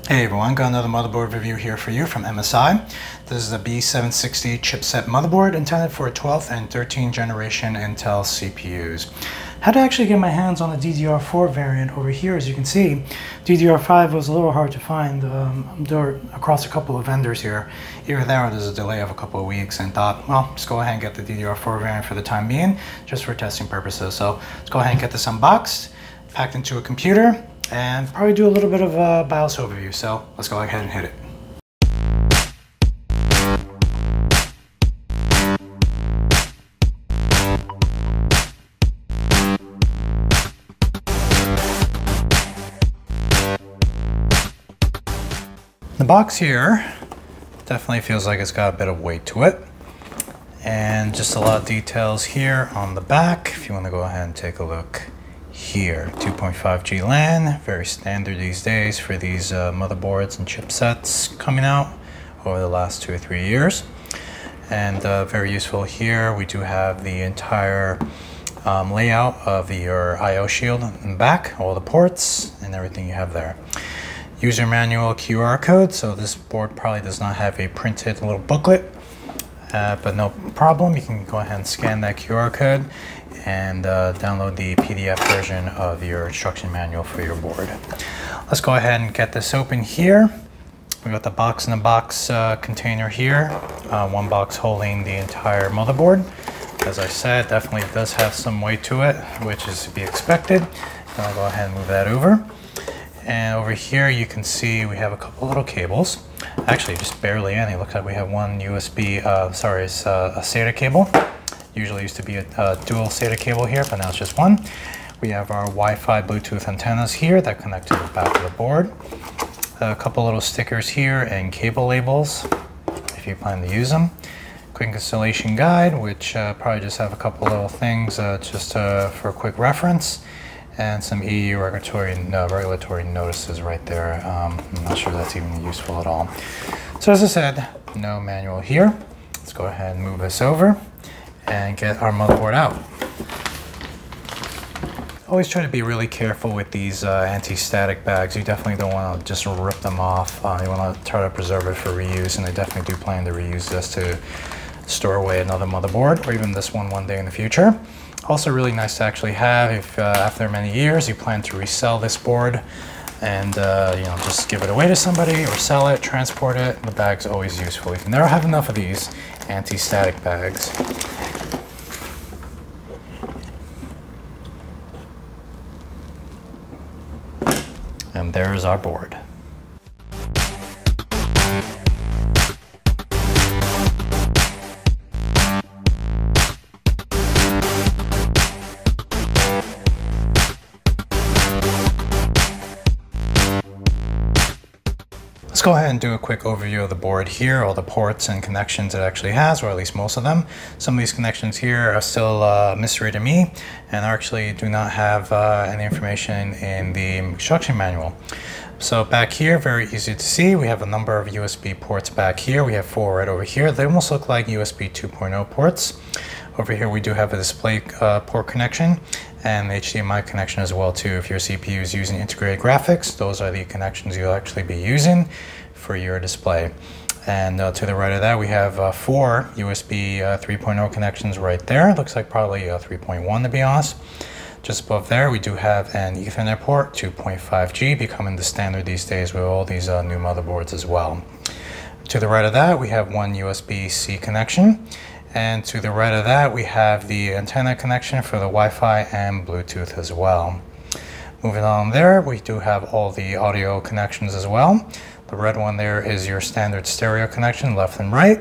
Hey everyone, got another motherboard review here for you from MSI. This is the B760 chipset motherboard intended for 12th and 13th generation Intel CPUs. Had to actually get my hands on the DDR4 variant over here. As you can see, DDR5 was a little hard to find across a couple of vendors here. Either there or there's a delay of a couple of weeks, and thought, well, just go ahead and get the DDR4 variant for the time being, just for testing purposes. So let's go ahead and get this unboxed, packed into a computer, and probably do a little bit of a BIOS overview. So let's go ahead and hit it. The box here definitely feels like it's got a bit of weight to it, and just a lot of details here on the back if you want to go ahead and take a look. Here, 2.5G LAN, very standard these days for these motherboards and chipsets coming out over the last 2 or 3 years. And very useful here, we do have the entire layout of your I/O shield in the back, all the ports and everything you have there. User manual QR code, so this board probably does not have a printed little booklet, but no problem, you can go ahead and scan that QR code and download the PDF version of your instruction manual for your board. Let's go ahead and get this open here. We got the box in a box container here, one box holding the entire motherboard. As I said, definitely does have some weight to it, which is to be expected. I'll go ahead and move that over. And over here you can see we have a couple little cables. Actually, just barely any. Looks like we have one USB, it's a SATA cable. Usually used to be a dual SATA cable here, but now it's just one. We have our Wi-Fi Bluetooth antennas here that connect to the back of the board. A couple little stickers here and cable labels if you plan to use them. Quick installation guide, which probably just have a couple little things just for a quick reference. And some EU regulatory notices right there. I'm not sure that's even useful at all. So as I said, no manual here. Let's go ahead and move this over and get our motherboard out. Always try to be really careful with these anti-static bags. You definitely don't want to just rip them off. You want to try to preserve it for reuse, and I definitely do plan to reuse this to store away another motherboard, or even this one day in the future. Also really nice to actually have if after many years you plan to resell this board and just give it away to somebody or sell it, transport it. The bag's always useful. You can never have enough of these anti-static bags. And there's our board. Let's go ahead and do a quick overview of the board here, all the ports and connections it actually has, or at least most of them. Some of these connections here are still a mystery to me and actually do not have any information in the instruction manual. So back here, very easy to see, we have a number of USB ports back here. We have 4 right over here. They almost look like USB 2.0 ports. Over here we do have a display port connection and HDMI connection as well too. If your CPU is using integrated graphics, those are the connections you'll actually be using for your display. And to the right of that we have 4 USB 3.0 connections right there. Looks like probably 3.1 to be honest. Just above there we do have an Ethernet port, 2.5G, becoming the standard these days with all these new motherboards as well. To the right of that we have one USB-C connection. And to the right of that, we have the antenna connection for the Wi-Fi and Bluetooth as well. Moving on there, we do have all the audio connections as well. The red one there is your standard stereo connection, left and right.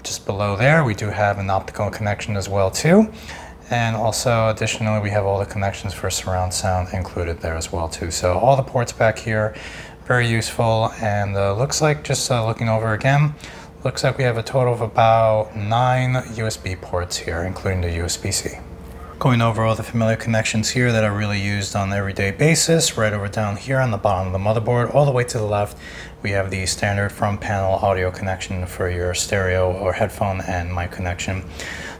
Just below there, we do have an optical connection as well too. And also, additionally, we have all the connections for surround sound included there as well too. So all the ports back here, very useful, and looks like, just looking over again, looks like we have a total of about 9 USB ports here, including the USB-C. Going over all the familiar connections here that are really used on an everyday basis, right over down here on the bottom of the motherboard, all the way to the left, we have the standard front panel audio connection for your stereo or headphone and mic connection.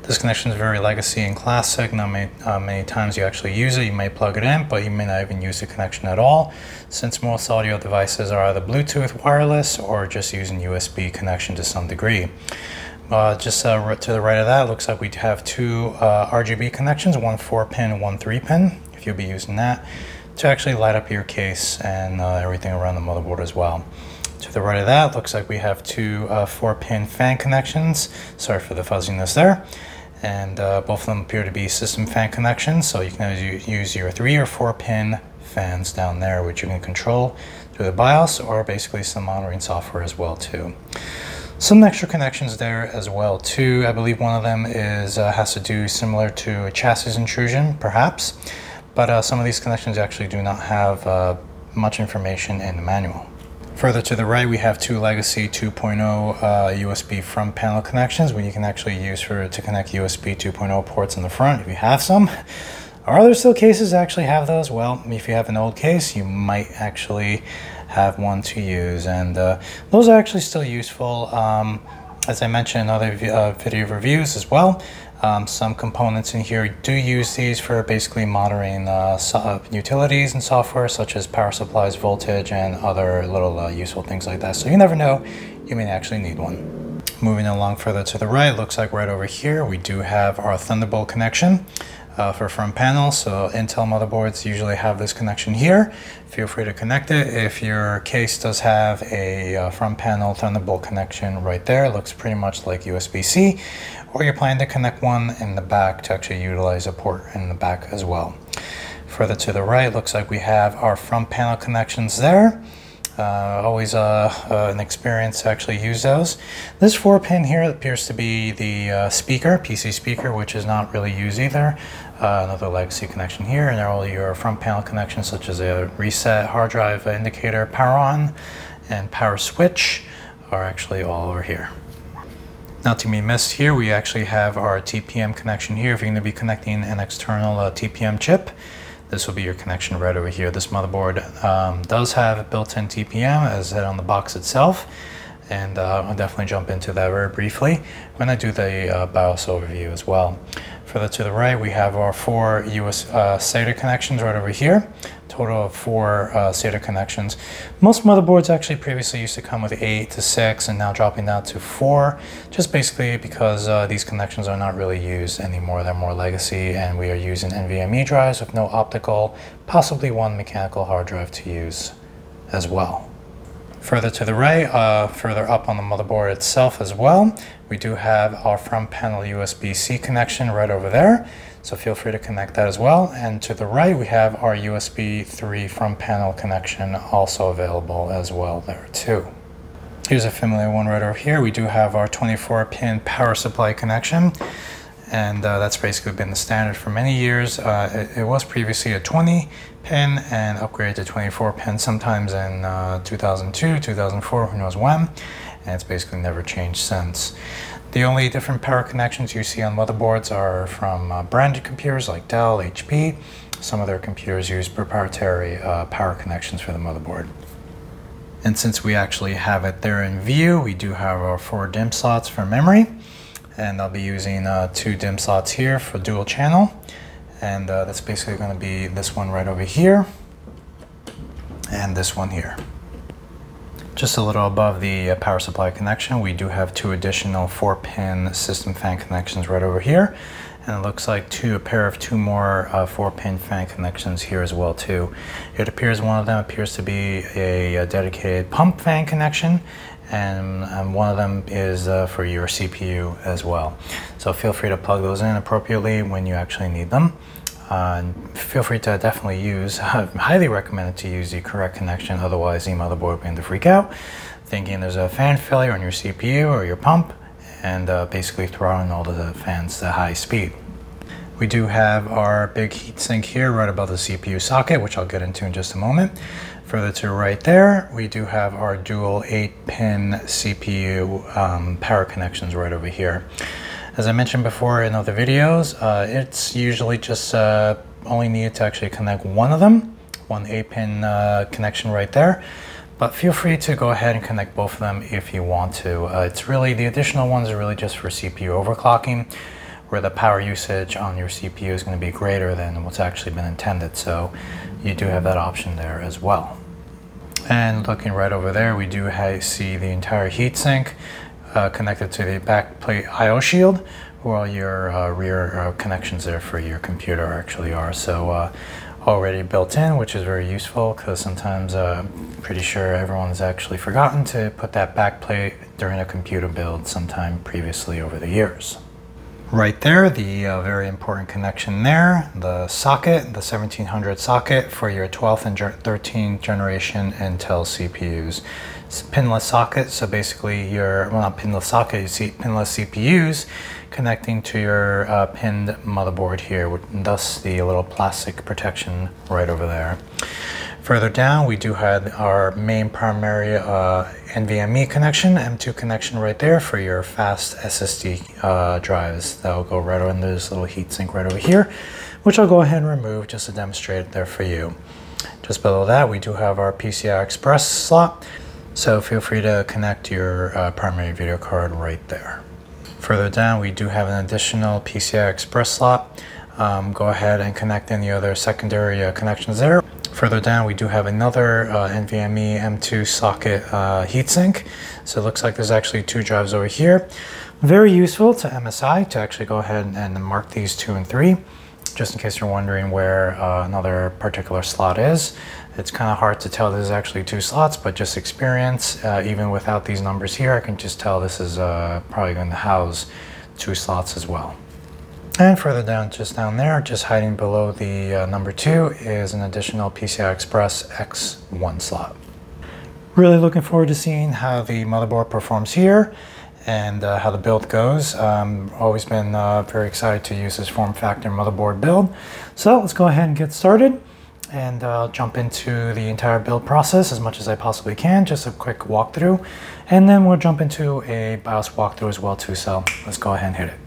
This connection is very legacy and classic. Not many times you actually use it. You may plug it in, but you may not even use the connection at all, since most audio devices are either Bluetooth wireless or just using USB connection to some degree. Just to the right of that, looks like we have two RGB connections, one 4-pin and one 3-pin, if you'll be using that, to actually light up your case and everything around the motherboard as well. To the right of that, looks like we have two 4-pin fan connections. Sorry for the fuzziness there. And both of them appear to be system fan connections, so you can use your 3 or 4-pin fans down there, which you can control through the BIOS or basically some monitoring software as well too. Some extra connections there as well too. I believe one of them is has to do similar to a chassis intrusion, perhaps, but some of these connections actually do not have much information in the manual. Further to the right, we have two legacy 2.0 USB front panel connections, which you can actually use to connect USB 2.0 ports in the front if you have some. Are there still cases that actually have those? Well, if you have an old case, you might actually have one to use, and those are actually still useful. As I mentioned in other video reviews as well, some components in here do use these for basically monitoring utilities and software such as power supplies, voltage, and other little useful things like that. So you never know, you may actually need one. Moving along further to the right, looks like right over here we do have our Thunderbolt connection for front panel. So Intel motherboards usually have this connection here. Feel free to connect it. If your case does have a front panel Thunderbolt connection right there, it looks pretty much like USB-C, or you're planning to connect one in the back to actually utilize a port in the back as well. Further to the right, looks like we have our front panel connections there. Always an experience to actually use those. This 4-pin here appears to be the speaker, PC speaker, which is not really used either. Another legacy connection here, and all your front panel connections such as a reset, hard drive indicator, power on, and power switch are actually all over here. Not to be missed here, we actually have our TPM connection here. If you're going to be connecting an external TPM chip, this will be your connection right over here. This motherboard does have a built-in TPM, as said on the box itself, and I'll definitely jump into that very briefly when I do the BIOS overview as well. Further to the right, we have our 4 US SATA connections right over here. Total of 4 SATA connections. Most motherboards actually previously used to come with 8 to 6 and now dropping down to 4, just basically because these connections are not really used anymore. They're more legacy, and we are using NVMe drives with no optical, possibly one mechanical hard drive to use as well. Further to the right, further up on the motherboard itself as well, we do have our front panel USB-C connection right over there. So feel free to connect that as well. And to the right, we have our USB 3 front panel connection also available as well there too. Here's a familiar one right over here. We do have our 24-pin power supply connection, and that's basically been the standard for many years. It was previously a 20-pin and upgraded to 24-pin sometimes in 2002, 2004, who knows when, and it's basically never changed since. The only different power connections you see on motherboards are from branded computers like Dell, HP. Some of their computers use proprietary power connections for the motherboard. And since we actually have it there in view, we do have our 4 DIMM slots for memory. And I'll be using 2 DIMM slots here for dual channel. And that's basically going to be this one right over here and this one here. Just a little above the power supply connection, we do have 2 additional 4-pin system fan connections right over here. And it looks like a pair of 2 more 4-pin fan connections here as well too. It appears one of them appears to be a dedicated pump fan connection, and one of them is for your CPU as well. So feel free to plug those in appropriately when you actually need them. And feel free to definitely use, I highly recommend it to use the correct connection, otherwise the motherboard will begin to freak out, thinking there's a fan failure on your CPU or your pump, and basically throttling all the fans to high speed. We do have our big heatsink here right above the CPU socket, which I'll get into in just a moment. Further to the right there, we do have our dual 8-pin CPU power connections right over here. As I mentioned before in other videos, it's usually just only needed to actually connect one of them, one 8-pin connection right there. But feel free to go ahead and connect both of them if you want to. It's really, the additional ones are really just for CPU overclocking, where the power usage on your CPU is going to be greater than what's actually been intended. So you do have that option there as well. And looking right over there, we do see the entire heatsink connected to the backplate I/O shield, where all your rear connections there for your computer actually are. So already built in, which is very useful, because sometimes pretty sure everyone's actually forgotten to put that backplate during a computer build sometime previously over the years. Right there, the very important connection there, the socket, the 1700 socket for your 12th and 13th generation Intel CPUs. It's a pinless socket, so basically well, not pinless socket, you see pinless CPUs connecting to your pinned motherboard here, thus the little plastic protection right over there. Further down, we do have our main primary NVMe connection, M2 connection right there for your fast SSD drives. That will go right under this little heatsink right over here, which I'll go ahead and remove just to demonstrate it there for you. Just below that, we do have our PCI Express slot, so feel free to connect your primary video card right there. Further down, we do have an additional PCI Express slot. Go ahead and connect any other secondary connections there. Further down, we do have another NVMe M2 socket heatsink. So it looks like there's actually 2 drives over here. Very useful to MSI to actually go ahead and mark these 2 and 3, just in case you're wondering where another particular slot is. It's kind of hard to tell there's actually 2 slots, but just experience, even without these numbers here, I can just tell this is probably going to house 2 slots as well. And further down, just down there, just hiding below the number 2 is an additional PCI Express X1 slot. Really looking forward to seeing how the motherboard performs here and how the build goes. Always been very excited to use this form factor motherboard build. So let's go ahead and get started and jump into the entire build process as much as I possibly can. Just a quick walkthrough, and then we'll jump into a BIOS walkthrough as well too. So let's go ahead and hit it.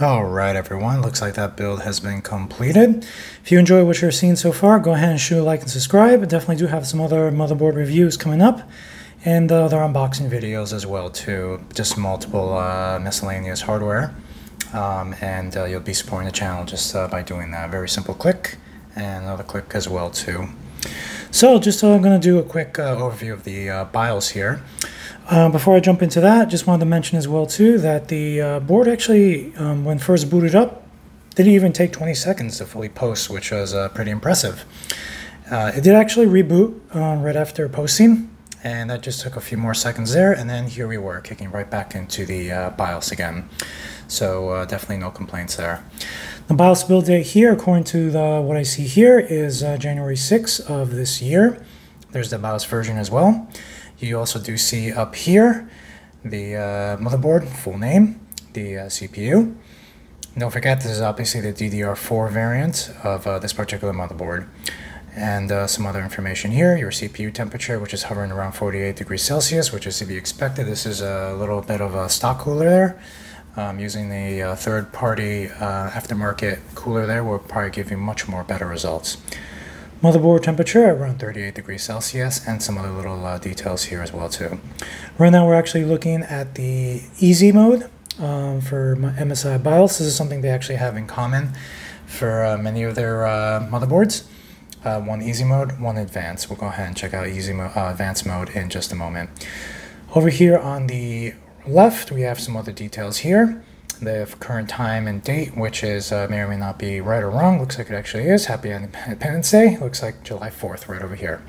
Alright everyone, looks like that build has been completed. If you enjoy what you're seeing so far, go ahead and shoot a like and subscribe. I definitely do have some other motherboard reviews coming up, and other unboxing videos as well too. Just multiple miscellaneous hardware, and you'll be supporting the channel just by doing that. Very simple click, and another click as well too. So just I'm going to do a quick overview of the BIOS here. Before I jump into that, just wanted to mention as well too that the board actually, when first booted up, didn't even take 20 seconds to fully post, which was pretty impressive. It did actually reboot right after posting, and that just took a few more seconds there, and then here we were kicking right back into the BIOS again. So definitely no complaints there. The BIOS build date here, according to what I see here, is January 6th of this year. There's the BIOS version as well. You also do see up here the motherboard, full name, the CPU. Don't forget, this is obviously the DDR4 variant of this particular motherboard. And some other information here, your CPU temperature, which is hovering around 48 degrees Celsius, which is to be expected. This is a little bit of a stock cooler there. Using the third-party aftermarket cooler there will probably give you much more better results. Motherboard temperature at around 38 degrees Celsius, and some other little details here as well too. Right now we're actually looking at the easy mode for MSI BIOS. This is something they actually have in common for many of their motherboards. One easy mode, one advanced. We'll go ahead and check out advanced mode in just a moment. Over here on the left we have some other details here. The current time and date, which is may or may not be right or wrong. Looks like it actually is. Happy Independence Day. Looks like July 4th right over here.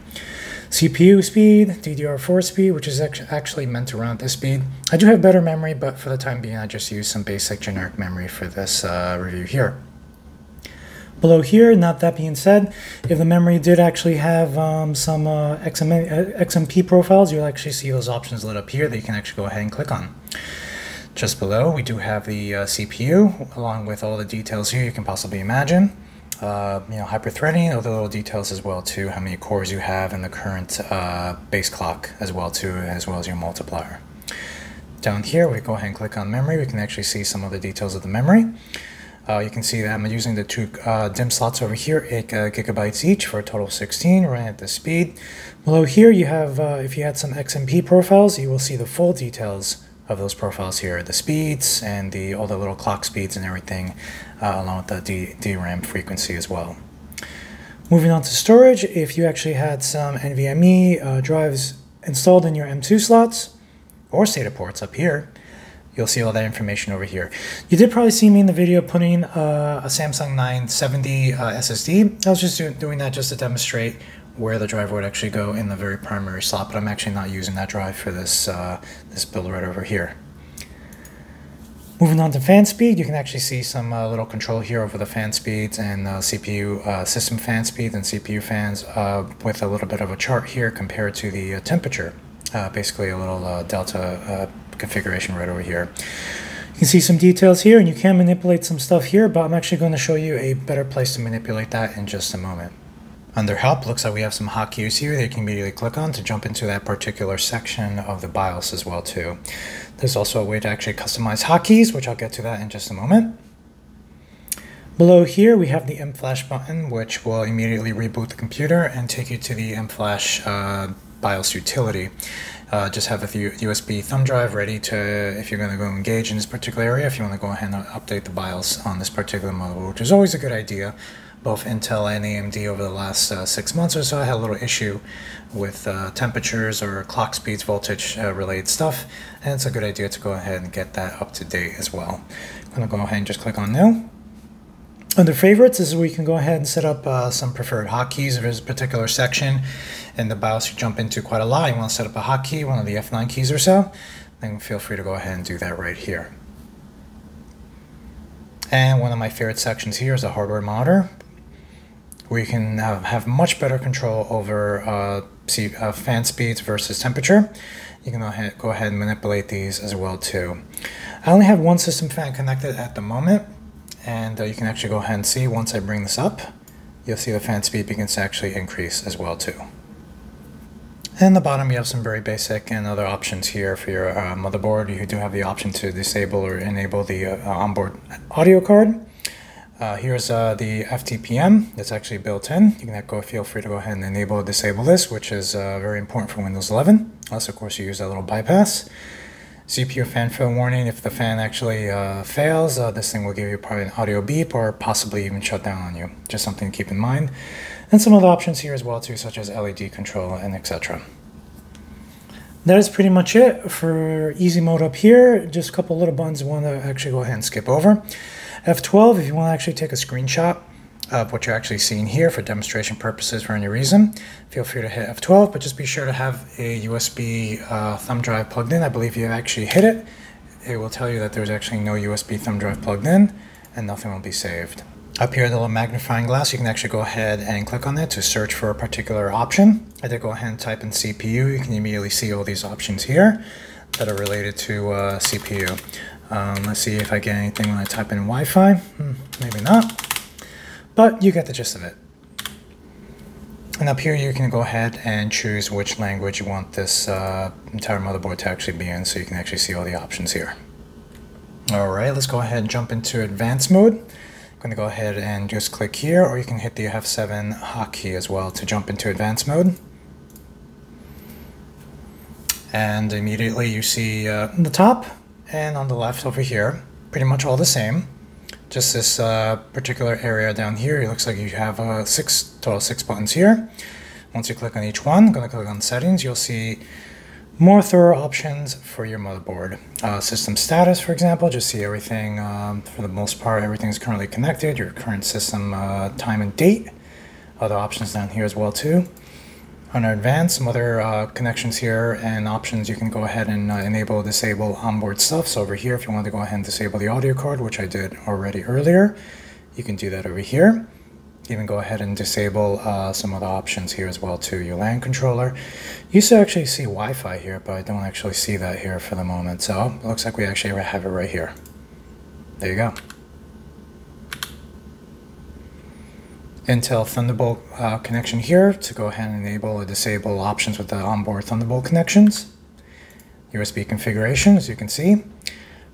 CPU speed, DDR4 speed, which is actually meant to run at this speed. I do have better memory, but for the time being I just use some basic generic memory for this review here. Below here, not that being said, if the memory did actually have some XMP profiles, you'll actually see those options lit up here that you can actually go ahead and click on. Just below, we do have the CPU, along with all the details here you can possibly imagine. Hyper-threading, other little details as well too, how many cores you have, and the current base clock as well too, as well as your multiplier. Down here, we go ahead and click on memory. We can actually see some of the details of the memory. You can see that I'm using the two DIMM slots over here, 8 gigabytes each for a total of 16, running at this speed. Below here, you have, if you had some XMP profiles, you will see the full details of those profiles here, the speeds and all the little clock speeds and everything, along with the DRAM frequency as well. Moving on to storage, if you actually had some NVMe drives installed in your M2 slots or SATA ports up here, you'll see all that information over here. You did probably see me in the video putting a Samsung 970 SSD. I was just doing that just to demonstrate where the drive would actually go in the very primary slot, but I'm actually not using that drive for this this build right over here. Moving on to fan speed, you can actually see some little control here over the fan speeds and CPU system fan speeds and CPU fans with a little bit of a chart here compared to the temperature. Basically a little delta configuration right over here. You can see some details here, and you can manipulate some stuff here, but I'm actually going to show you a better place to manipulate that in just a moment. Under help, looks like we have some hotkeys here that you can immediately click on to jump into that particular section of the BIOS as well too. There's also a way to actually customize hotkeys, which I'll get to that in just a moment. Below here we have the mFlash button, which will immediately reboot the computer and take you to the mFlash BIOS utility. Just have a USB thumb drive ready to, if you're going to go engage in this particular area, if you want to go ahead and update the BIOS on this particular motherboard, which is always a good idea. Both Intel and AMD over the last 6 months or so, I had a little issue with temperatures or clock speeds, voltage related stuff, and it's a good idea to go ahead and get that up to date as well. I'm going to go ahead and just click on New. Under favorites, this is where you can go ahead and set up some preferred hotkeys. If there's a particular section in the BIOS you jump into quite a lot, you want to set up a hotkey, one of the F9 keys or so, then feel free to go ahead and do that right here. And one of my favorite sections here is the hardware monitor, where you can have much better control over fan speeds versus temperature. You can go ahead and manipulate these as well too. I only have one system fan connected at the moment, and you can actually go ahead and see once I bring this up, you'll see the fan speed begins to actually increase as well too. And the bottom, you have some very basic and other options here for your motherboard. You do have the option to disable or enable the onboard audio card. Here's the FTPM that's actually built in. You can feel free to go ahead and enable or disable this, which is very important for Windows 11. Unless, of course, you use that little bypass. CPU fan fail warning. If the fan actually fails, this thing will give you probably an audio beep or possibly even shut down on you. Just something to keep in mind. And some other options here as well too, such as LED control and etc. That is pretty much it for easy mode up here. Just a couple little buttons I want to actually go ahead and skip over. F12, if you want to actually take a screenshot of what you're actually seeing here for demonstration purposes for any reason, feel free to hit F12, but just be sure to have a USB thumb drive plugged in. I believe you actually hit it. It will tell you that there's actually no USB thumb drive plugged in and nothing will be saved. Up here, the little magnifying glass, you can actually go ahead and click on it to search for a particular option. I did go ahead and type in CPU. You can immediately see all these options here that are related to CPU. Let's see if I get anything when I type in Wi-Fi. Maybe not, but you get the gist of it. And up here, you can go ahead and choose which language you want this entire motherboard to actually be in, so you can actually see all the options here. All right, let's go ahead and jump into advanced mode. I'm going to go ahead and just click here, or you can hit the F7 hotkey as well to jump into advanced mode. And immediately you see on the top and on the left over here, pretty much all the same. Just this particular area down here, it looks like you have total six buttons here. Once you click on each one, I'm going to click on settings, you'll see more thorough options for your motherboard. System status, for example, just see everything, for the most part, everything's currently connected, your current system time and date. Other options down here as well too. Under advanced, some other connections here and options, you can go ahead and enable or disable onboard stuff. So over here, if you want to go ahead and disable the audio card, which I did already earlier, you can do that over here. Even go ahead and disable some other options here as well too. Your LAN controller. You used to actually see Wi-Fi here, but I don't actually see that here for the moment. So it looks like we actually have it right here. There you go. Intel Thunderbolt connection here to go ahead and enable or disable options with the onboard Thunderbolt connections. USB configuration, as you can see.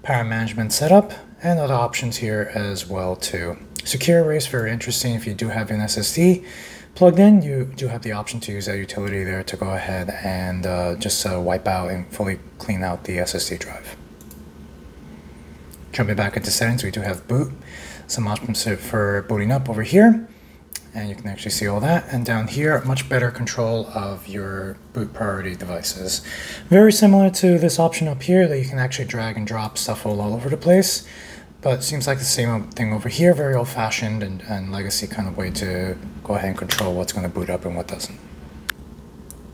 Power management setup, and other options here as well too. Secure erase, very interesting. If you do have an SSD plugged in, you do have the option to use that utility there to go ahead and just wipe out and fully clean out the SSD drive. Jumping back into settings, we do have boot. Some options for booting up over here. And you can actually see all that. And down here, much better control of your boot priority devices. Very similar to this option up here that you can actually drag and drop stuff all over the place. But it seems like the same thing over here, very old-fashioned and legacy kind of way to go ahead and control what's going to boot up and what doesn't.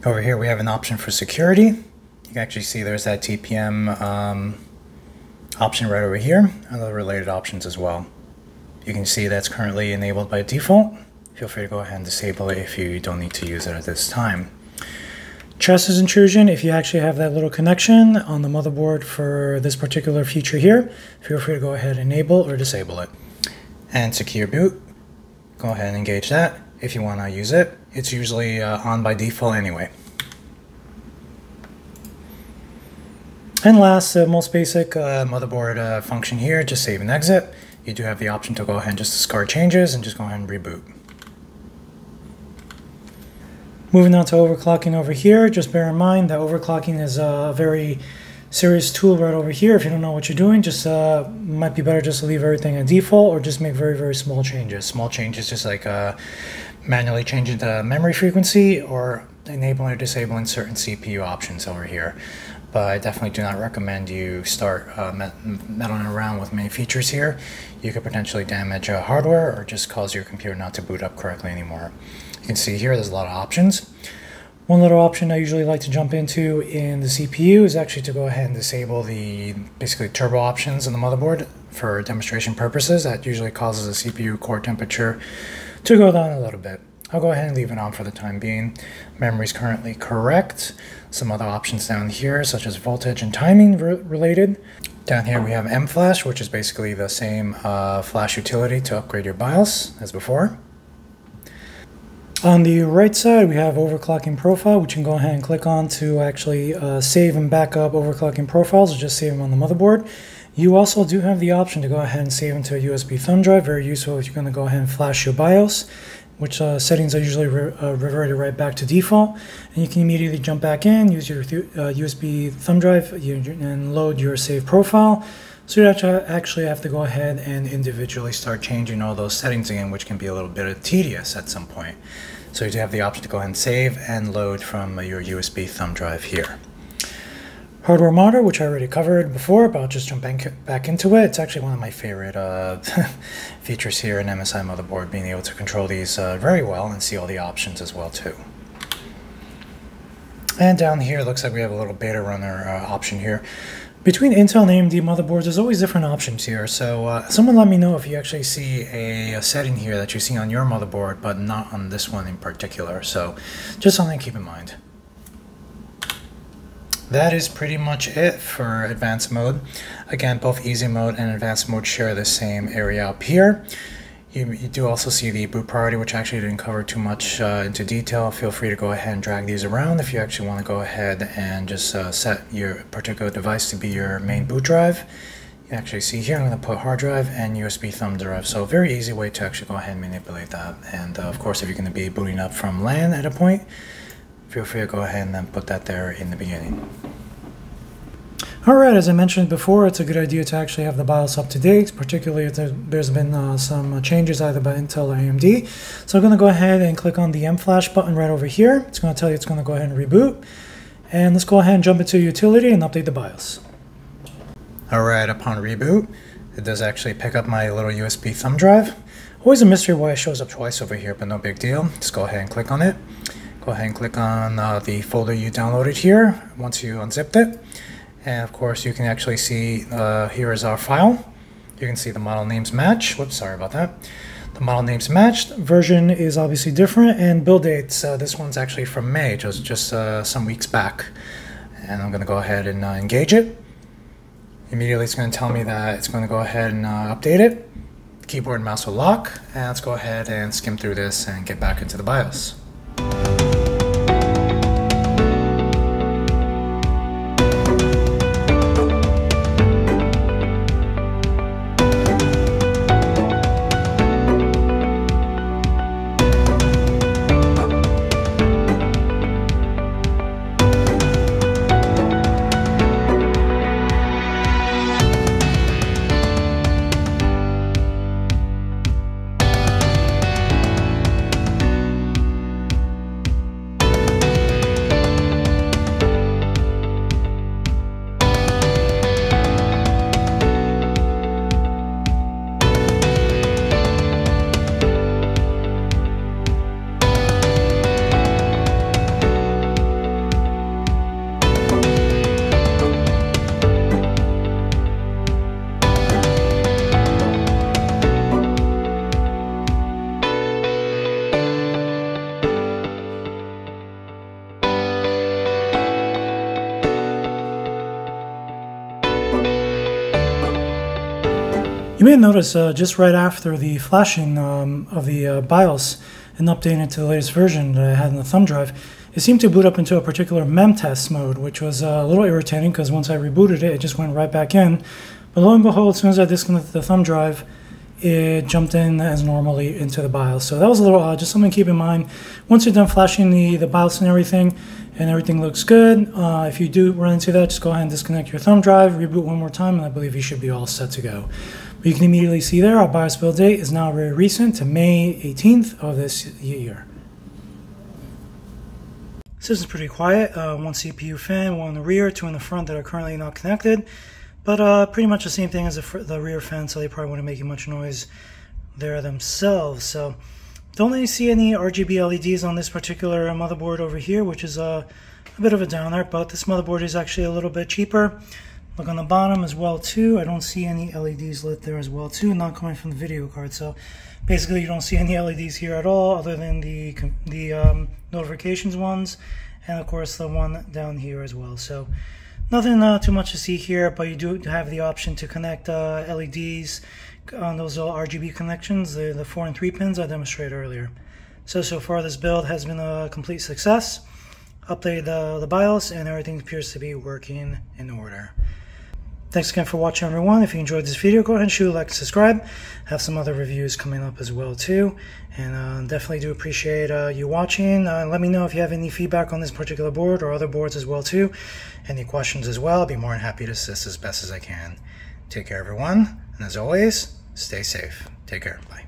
Over here, we have an option for security. You can actually see there's that TPM option right over here, and other related options as well. You can see that's currently enabled by default. Feel free to go ahead and disable it if you don't need to use it at this time. Trusted intrusion, if you actually have that little connection on the motherboard for this particular feature here, feel free to go ahead and enable or disable it. And secure boot, go ahead and engage that if you want to use it. It's usually on by default anyway. And last, most basic motherboard function here, just save and exit. You do have the option to go ahead and just discard changes and just go ahead and reboot. Moving on to overclocking over here, just bear in mind that overclocking is a very serious tool right over here. If you don't know what you're doing, just might be better just to leave everything at default or just make very, very small changes. Small changes just like manually changing the memory frequency or enabling or disabling certain CPU options over here. But I definitely do not recommend you start meddling around with many features here. You could potentially damage hardware or just cause your computer not to boot up correctly anymore. You can see here there's a lot of options. One little option I usually like to jump into in the CPU is actually to go ahead and disable the basically turbo options on the motherboard for demonstration purposes. That usually causes the CPU core temperature to go down a little bit. I'll go ahead and leave it on for the time being. Memory is currently correct. Some other options down here, such as voltage and timing related. Down here we have M-Flash, which is basically the same flash utility to upgrade your BIOS as before. On the right side, we have overclocking profile, which you can go ahead and click on to actually save and back up overclocking profiles, or just save them on the motherboard. You also do have the option to go ahead and save them to a USB thumb drive. Very useful if you're going to go ahead and flash your BIOS, which settings are usually reverted right back to default. And you can immediately jump back in, use your USB thumb drive, and load your save profile. So you actually have to go ahead and individually start changing all those settings again, which can be a little bit tedious at some point. So you do have the option to go ahead and save and load from your USB thumb drive here. Hardware monitor, which I already covered before, but I'll just jump back into it. It's actually one of my favorite features here in MSI motherboard, being able to control these very well and see all the options as well too. And down here, it looks like we have a little beta runner option here. Between Intel and AMD motherboards, there's always different options here. So someone let me know if you actually see a setting here that you see on your motherboard, but not on this one in particular. So just something to keep in mind. That is pretty much it for advanced mode. Again, both easy mode and advanced mode share the same area up here. You do also see the boot priority, which actually didn't cover too much into detail. Feel free to go ahead and drag these around if you actually want to go ahead and just set your particular device to be your main boot drive. You actually see here I'm going to put hard drive and USB thumb drive. So a very easy way to actually go ahead and manipulate that. And of course, if you're going to be booting up from LAN at a point, feel free to go ahead and then put that there in the beginning. Alright, as I mentioned before, it's a good idea to actually have the BIOS up to date, particularly if there's been some changes either by Intel or AMD. So I'm going to go ahead and click on the M-Flash button right over here. It's going to tell you it's going to go ahead and reboot. And let's go ahead and jump into utility and update the BIOS. Alright, upon reboot, it does actually pick up my little USB thumb drive. Always a mystery why it shows up twice over here, but no big deal. Just go ahead and click on it. Go ahead and click on the folder you downloaded here once you unzipped it. And of course you can actually see here is our file. You can see the model names match. Whoops, sorry about that. The model names matched. Version is obviously different, and build dates. This one's actually from May, just some weeks back. And I'm going to go ahead and engage it. Immediately it's going to tell me that it's going to go ahead and update it. Keyboard and mouse will lock. And let's go ahead and skim through this and get back into the BIOS. You may notice just right after the flashing of the BIOS and updating it to the latest version that I had in the thumb drive, it seemed to boot up into a particular mem test mode, which was a little irritating because once I rebooted it, it just went right back in. But lo and behold, as soon as I disconnected the thumb drive, it jumped in as normally into the BIOS. So that was a little odd, just something to keep in mind. Once you're done flashing the BIOS and everything looks good, if you do run into that, just go ahead and disconnect your thumb drive, reboot one more time, and I believe you should be all set to go. But you can immediately see there, our BIOS build date is now very recent to May 18th of this year. So this is pretty quiet. One CPU fan, one in the rear, two in the front that are currently not connected. But pretty much the same thing as the rear fan, so they probably wouldn't make much noise there themselves. So don't really see any RGB LEDs on this particular motherboard over here, which is a bit of a downer, but this motherboard is actually a little bit cheaper. Look on the bottom as well too. I don't see any LEDs lit there as well too, not coming from the video card. So basically you don't see any LEDs here at all other than the notifications ones, and of course the one down here as well. So nothing too much to see here, but you do have the option to connect LEDs on those RGB connections, the 4 and 3 pins I demonstrated earlier. So far this build has been a complete success. Updated the BIOS and everything appears to be working in order. Thanks again for watching, everyone. If you enjoyed this video, go ahead and shoot a like and subscribe. Have some other reviews coming up as well too. And definitely do appreciate you watching. Let me know if you have any feedback on this particular board or other boards as well too. Any questions as well. I'll be more than happy to assist as best as I can. Take care, everyone. And as always, stay safe. Take care. Bye.